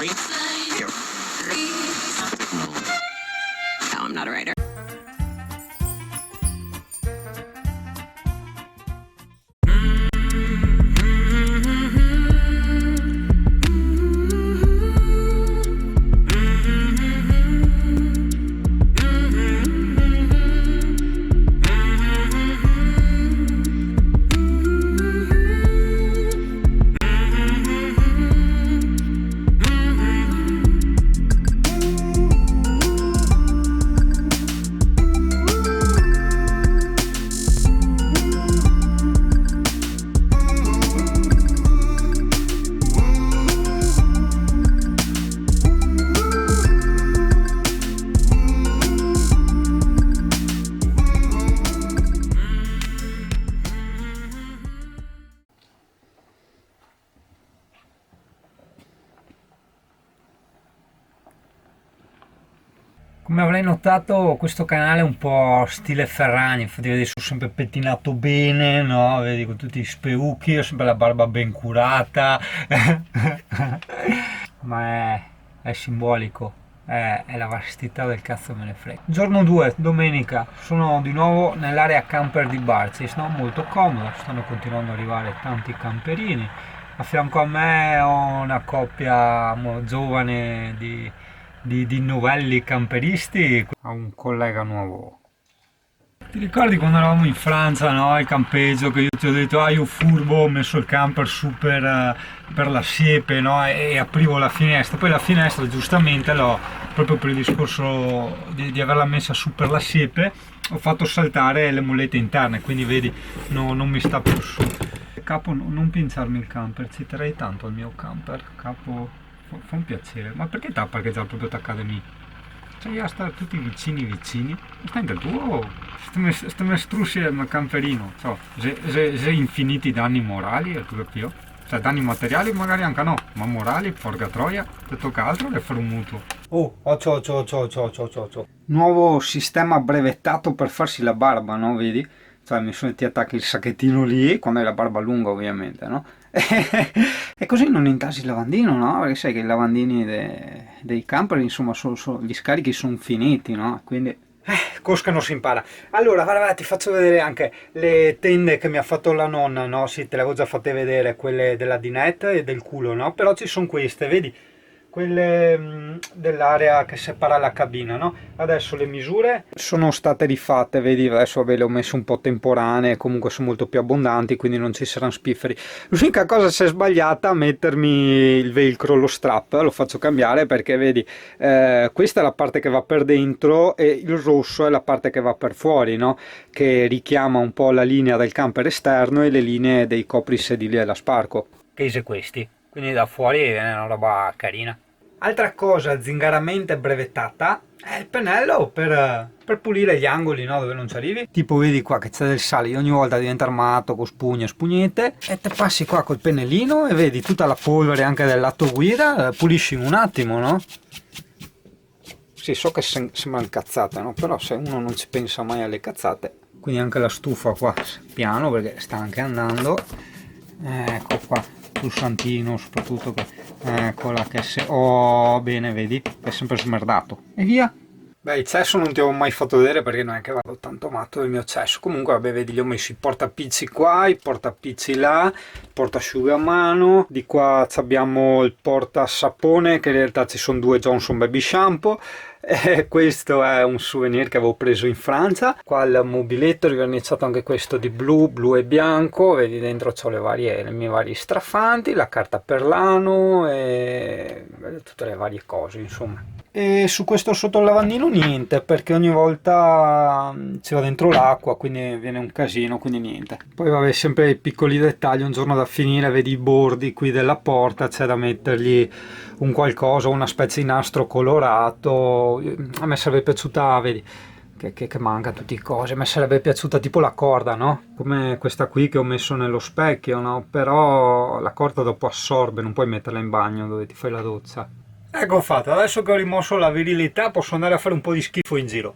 No, I'm not a writer. Come avrei notato, questo canale è un po' stile Ferragni, infatti vedi sono sempre pettinato bene, no? Vedi con tutti gli speucchi, ho sempre la barba ben curata, ma è simbolico, è la vastità del cazzo me ne frega. Giorno 2, domenica, sono di nuovo nell'area camper di Barcis, no? Molto comodo, stanno continuando ad arrivare tanti camperini. A fianco a me ho una coppia giovane di novelli camperisti, a un collega nuovo. Ti ricordi quando eravamo in Francia, no? Al campeggio, che io ti ho detto, io furbo, ho messo il camper su per la siepe, no? E aprivo la finestra, poi la finestra giustamente proprio per il discorso di averla messa su per la siepe, ho fatto saltare le mollette interne, quindi vedi, non mi sta più su. Capo, non pinciarmi il camper, ci terrei tanto al mio camper, capo, fa un piacere. Ma perché t'ha parcheggiato proprio attaccato lì? Cioè, io stare tutti vicini, sta anche tu, stiamo strussi al camperino, so, se infiniti danni morali, è tutto più. Cioè, danni materiali magari anche no, ma morali, porca troia, ti tocca altro che fare un mutuo. Nuovo sistema brevettato per farsi la barba, no, vedi? Cioè, ti attacchi il sacchettino lì, quando hai la barba lunga ovviamente, no? E così non intasi il lavandino, no? Perché sai che i lavandini dei camper, insomma, gli scarichi sono finiti, no? Quindi cosca non si impara. Allora, guarda, ti faccio vedere anche le tende che mi ha fatto la nonna, no? Sì, te le avevo già fatte vedere, quelle della dinette e del culo, no? Però ci sono queste, vedi? Quelle dell'area che separa la cabina, no? Adesso le misure sono state rifatte, vedi, adesso ve le ho messe un po' temporanee, comunque sono molto più abbondanti, quindi non ci saranno spifferi. L'unica cosa, se è sbagliata a mettermi il velcro, lo strap, lo faccio cambiare perché vedi, questa è la parte che va per dentro e il rosso è la parte che va per fuori, no? Che richiama un po' la linea del camper esterno e le linee dei coprisedili della Sparco. Case questi, quindi da fuori viene una roba carina. Altra cosa zingaramente brevettata è il pennello per pulire gli angoli, no? Dove non ci arrivi. Tipo vedi qua che c'è del sale, ogni volta diventa armato con spugne e spugnette, e te passi qua col pennellino e vedi tutta la polvere anche del lato guida, pulisci in un attimo, no? Sì, so che sembrano cazzate, no? Però se uno non ci pensa mai alle cazzate. Quindi anche la stufa qua piano perché sta anche andando. Ecco qua. Pulsantino soprattutto che eccola che se bene, vedi, è sempre smerdato e via. Beh, il cesso non ti avevo mai fatto vedere perché non è che vado tanto matto del mio cesso. Comunque vabbè, vedi, gli ho messo i portapizzi qua, i portapizzi là, il portasciugamano, di qua abbiamo il portasapone, che in realtà ci sono due Johnson Baby Shampoo. Questo è un souvenir che avevo preso in Francia. Qua il mobiletto riverniciato anche questo di blu e bianco, vedi dentro c'ho le mie varie strafanti, la carta per l'ano e tutte le varie cose insomma. E su questo sotto il lavandino niente, perché ogni volta ci va dentro l'acqua, quindi viene un casino, quindi niente. Poi vabbè, sempre i piccoli dettagli, un giorno da finire, vedi i bordi qui della porta, c'è da mettergli un qualcosa, una specie di nastro colorato. A me sarebbe piaciuta, vedi, che manca tutte le cose, a me sarebbe piaciuta tipo la corda, no? Come questa qui che ho messo nello specchio, no? Però la corda dopo assorbe, non puoi metterla in bagno dove ti fai la doccia. Ecco fatto, adesso che ho rimosso la virilità posso andare a fare un po' di schifo in giro.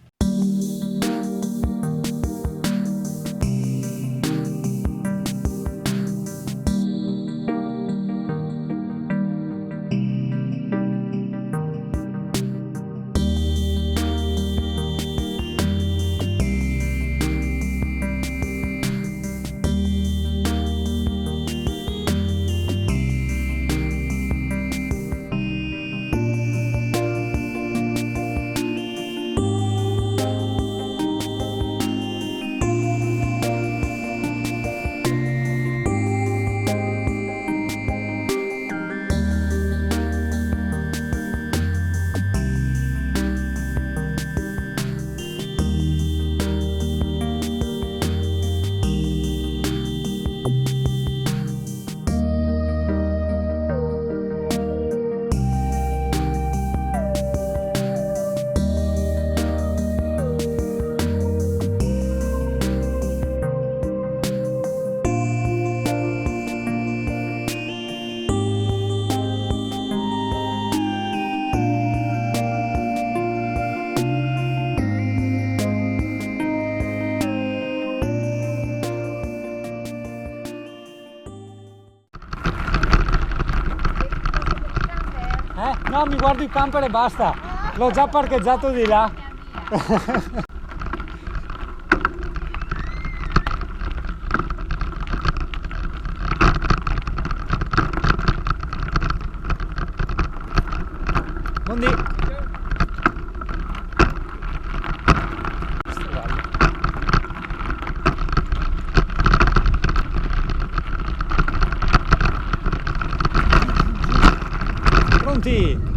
No, mi guardo il camper e basta. L'ho già parcheggiato di là. Buondì. Pronti?